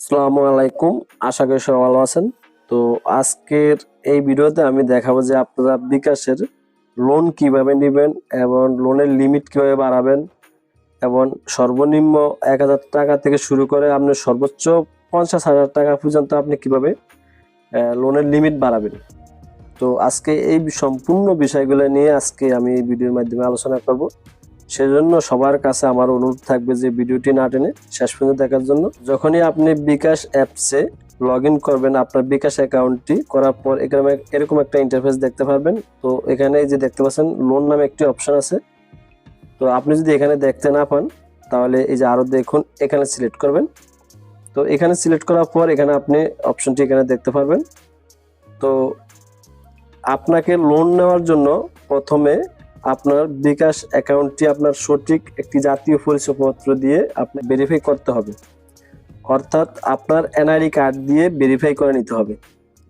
আসসালামু আলাইকুম। আশা করি সবাই ভালো আছেন। তো আজকের এই ভিডিওতে আমি দেখাবো যে আপনারা বিকাশের লোন কিভাবে নেবেন এবং লোনের লিমিট কিভাবে বাড়াবেন এবং সর্বনিম্ন ১,০০০ টাকা থেকে শুরু করে আপনি সর্বোচ্চ ৫০,০০০ টাকা পর্যন্ত আপনি কিভাবে লোনের লিমিট বাড়াবেন। তো আজকে এই সম্পূর্ণ বিষয়গুলো নিয়ে আজকে আমি এই ভিডিওর মাধ্যমে আলোচনা করব। সেজন্য সবার কাছে আমার অনুরোধ থাকবে যে ভিডিওটি না টেনে শেষ পর্যন্ত দেখার জন্য। যখনই আপনি বিকাশ অ্যাপসে লগ ইন করবেন, আপনার বিকাশ অ্যাকাউন্টটি করার পর এখানে এরকম একটা ইন্টারফেস দেখতে পারবেন। তো এখানে যে দেখতে পাচ্ছেন লোন নামে একটি অপশন আছে। তো আপনি যদি এখানে দেখতে না পান তাহলে এই যে আরো দেখুন, এখানে সিলেক্ট করবেন। তো এখানে সিলেক্ট করার পর এখানে আপনি অপশনটি এখানে দেখতে পারবেন। তো আপনাকে লোন নেওয়ার জন্য প্রথমে আপনার বিকাশ অ্যাকাউন্টটি আপনার সঠিক একটি জাতীয় পরিচয়পত্র দিয়ে আপনি ভেরিফাই করতে হবে, অর্থাৎ আপনার এনআইডি কার্ড দিয়ে ভেরিফাই করে নিতে হবে।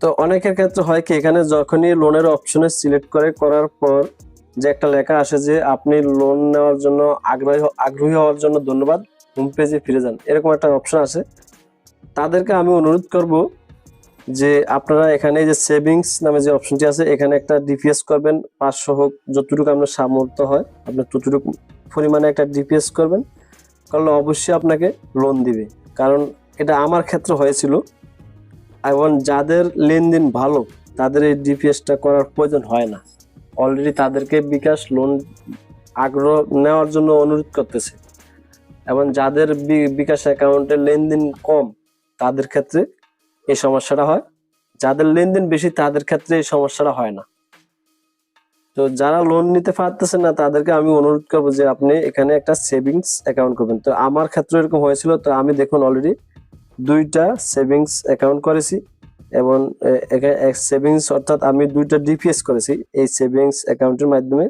তো অনেকের ক্ষেত্রে হয় কি, এখানে যখনই লোনের অপশনে সিলেক্ট করার পর যে একটা লেখা আসে যে আপনি লোন নেওয়ার জন্য আগ্রহী হওয়ার জন্য ধন্যবাদ, হোম পেজে ফিরে যান, এরকম একটা অপশন আসে। তাদেরকে আমি অনুরোধ করব যে আপনারা এখানে যে সেভিংস নামে যে অপশনটি আছে এখানে একটা ডিপিএস করবেন, 500 হোক, যতটুকু আপনার সামর্থ্য হয় আপনার ততটুকু পরিমাণে একটা ডিপিএস করবেন, করলে অবশ্যই আপনাকে লোন দিবে। কারণ এটা আমার ক্ষেত্রে হয়েছিল, এবং যাদের লেনদেন ভালো তাদের এই ডিপিএসটা করার প্রয়োজন হয় না। অলরেডি তাদেরকে বিকাশ লোন আগ্রহ নেওয়ার জন্য অনুরোধ করতেছে, এবং যাদের বিকাশ অ্যাকাউন্টের লেনদেন কম তাদের ক্ষেত্রে এই সমস্যাটা হয়, যাদের লেনদেন বেশি তাদের ক্ষেত্রে এই সমস্যাটা হয় না। তো যারা লোন নিতে পারতেছেন না তাদেরকে আমি অনুরোধ করবো যে আপনি এখানে একটা সেভিংস অ্যাকাউন্ট করবেন। তো আমার ক্ষেত্রে এরকম হয়েছিল, তো আমি দেখুন অলরেডি 2টা সেভিংস অ্যাকাউন্ট করেছি, এবং সেভিংস অর্থাৎ আমি 2টা ডিপিএস করেছি এই সেভিংস অ্যাকাউন্টের মাধ্যমে।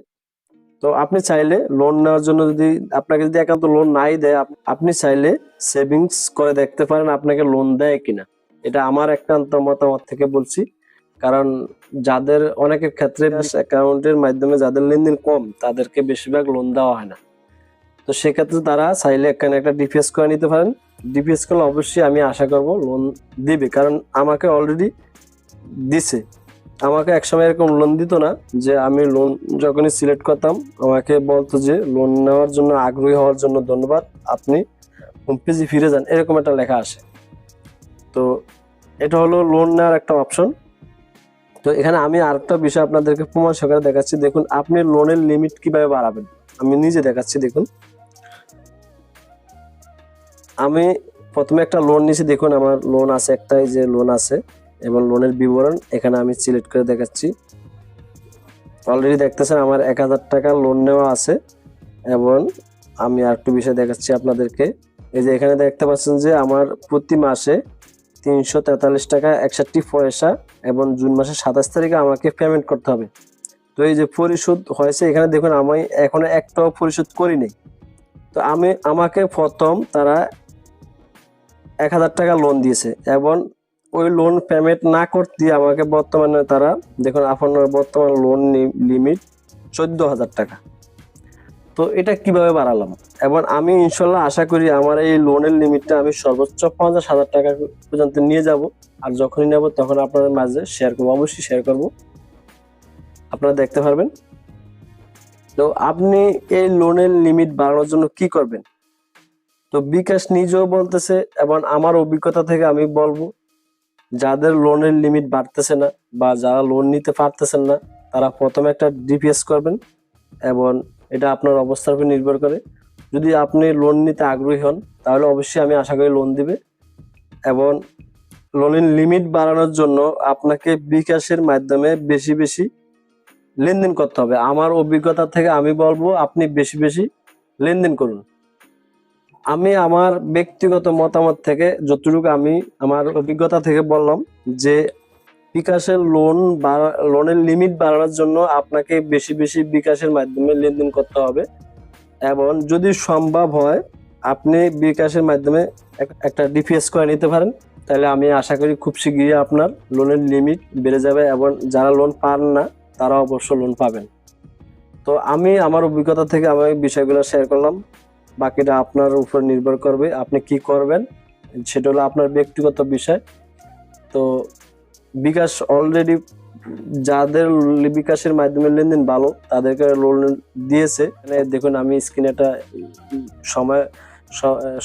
তো আপনি চাইলে লোন নেওয়ার জন্য যদি আপনাকে যদি একান্ত লোন নাই দেয়, আপনি চাইলে সেভিংস করে দেখতে পারেন আপনাকে লোন দেয় কিনা। এটা আমার একান্ত মতামত থেকে বলছি, কারণ যাদের অনেকের ক্ষেত্রে অ্যাকাউন্টের মাধ্যমে যাদের লেনদেন কম তাদেরকে বেশিরভাগ লোন দেওয়া হয় না। তো সেক্ষেত্রে তারা চাইলে এখানে একটা ডিপিএস করে নিতে পারেন। ডিপিএস করলে অবশ্যই আমি আশা করব লোন দিবে, কারণ আমাকে অলরেডি দিছে। আমাকে একসময় এরকম লোন দিত না, যে আমি লোন যখনই সিলেক্ট করতাম আমাকে বলতো যে লোন নেওয়ার জন্য আগ্রহী হওয়ার জন্য ধন্যবাদ, আপনি হোম পেজে ফিরে যান, এরকম একটা লেখা আসে। তো এটা হলো লোন নেওয়ার একটা অপশন। তো এখানে আমি আরেকটা বিষয় আপনাদেরকে প্রমাণ সহকারে দেখাচ্ছি। দেখুন আপনি লোনের লিমিট কিভাবে বাড়াবেন, আমি নিজে দেখাচ্ছি। দেখুন আমি প্রথমে একটা লোন নিয়েছি, দেখুন আমার লোন আছে একটাই যে লোন আছে, এবং লোনের বিবরণ এখানে আমি সিলেক্ট করে দেখাচ্ছি। অলরেডি দেখতেছেন আমার ১,০০০ টাকা লোন নেওয়া আছে, এবং আমি আরেকটু বিষয় দেখাচ্ছি আপনাদেরকে। এই যে এখানে দেখতে পাচ্ছেন যে আমার প্রতি মাসে ৩৪৩ টাকা ৬১ পয়সা, এবং জুন মাসের ২৭ তারিখে আমাকে পেমেন্ট করতে হবে। তো এই যে পরিশোধ হয়েছে এখানে দেখুন আমি এখনো একটাও পরিশোধ করিনি। তো আমাকে প্রথম তারা ১,০০০ টাকা লোন দিয়েছে, এবং ওই লোন পেমেন্ট না করতে আমাকে বর্তমানে তারা দেখুন আপনার বর্তমান লোন লিমিট ১৪,০০০ টাকা। তো এটা কিভাবে বাড়ালাম, এবং আমি ইনশাল্লাহ আশা করি আমার এই লোনের লিমিটটা আমি সর্বোচ্চ ৫০,০০০ টাকা পর্যন্ত নিয়ে যাব। আর যখনই নেব তখন আপনাদের মাঝে শেয়ার করবো, অবশ্যই শেয়ার করব, আপনারা দেখতে পারবেন। তো আপনি এই লোনের লিমিট বাড়ানোর জন্য কি করবেন? তো বিকাশ নিজেও বলতেছে, এবং আমার অভিজ্ঞতা থেকে আমি বলবো, যাদের লোনের লিমিট বাড়তেছে না বা যারা লোন নিতে পারতেছেন না তারা প্রথমে একটা ডিপিএস করবেন, এবং এটা আপনার অবস্থার উপর নির্ভর করে। যদি আপনি লোন নিতে আগ্রহী হন তাহলে অবশ্যই আমি আশা করি লোন দিবে। এবং লোনের লিমিট বাড়ানোর জন্য আপনাকে বিকাশের মাধ্যমে বেশি বেশি লেনদেন করতে হবে। আমার অভিজ্ঞতা থেকে আমি বলবো আপনি বেশি বেশি লেনদেন করুন। আমি আমার ব্যক্তিগত মতামত থেকে যতটুকু আমি আমার অভিজ্ঞতা থেকে বললাম যে বিকাশের লোনের লিমিট বাড়ানোর জন্য আপনাকে বেশি বেশি বিকাশের মাধ্যমে লেনদেন করতে হবে, এবং যদি সম্ভব হয় আপনি বিকাশের মাধ্যমে একটা ডিপিএস করে নিতে পারেন, তাহলে আমি আশা করি খুব শীঘ্রই আপনার লোনের লিমিট বেড়ে যাবে, এবং যারা লোন পান না তারা অবশ্য লোন পাবেন। তো আমি আমার অভিজ্ঞতা থেকে আমি বিষয়গুলো শেয়ার করলাম, বাকিটা আপনার উপর নির্ভর করবে আপনি কি করবেন। সেটা হলো আপনার ব্যক্তিগত বিষয়। তো বিকাশ অলরেডি যাদের বিকাশের মাধ্যমে লেনদেন ভালো তাদেরকে লোন দিয়েছে। মানে দেখুন আমি স্ক্রিনে একটা সময়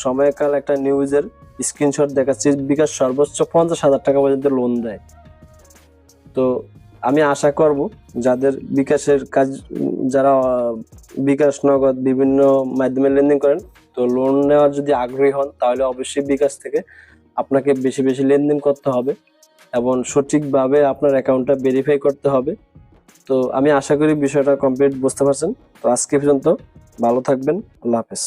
সময়কাল একটা নিউজের স্ক্রিনশট দেখাচ্ছি। বিকাশ সর্বোচ্চ 50,000 টাকা পর্যন্ত লোন দেয়। তো আমি আশা করব যাদের বিকাশের কাজ, যারা বিকাশ নগদ বিভিন্ন মাধ্যমে লেনদেন করেন, তো লোন নেওয়ার যদি আগ্রহী হন তাহলে অবশ্যই বিকাশ থেকে আপনাকে বেশি বেশি লেনদেন করতে হবে এবং সঠিকভাবে আপনার অ্যাকাউন্টটা ভেরিফাই করতে হবে। তো আমি আশা করি বিষয়টা কমপ্লিট বুঝতে পারছেন। তো আজকে পর্যন্ত ভালো থাকবেন। আল্লাহ হাফেজ।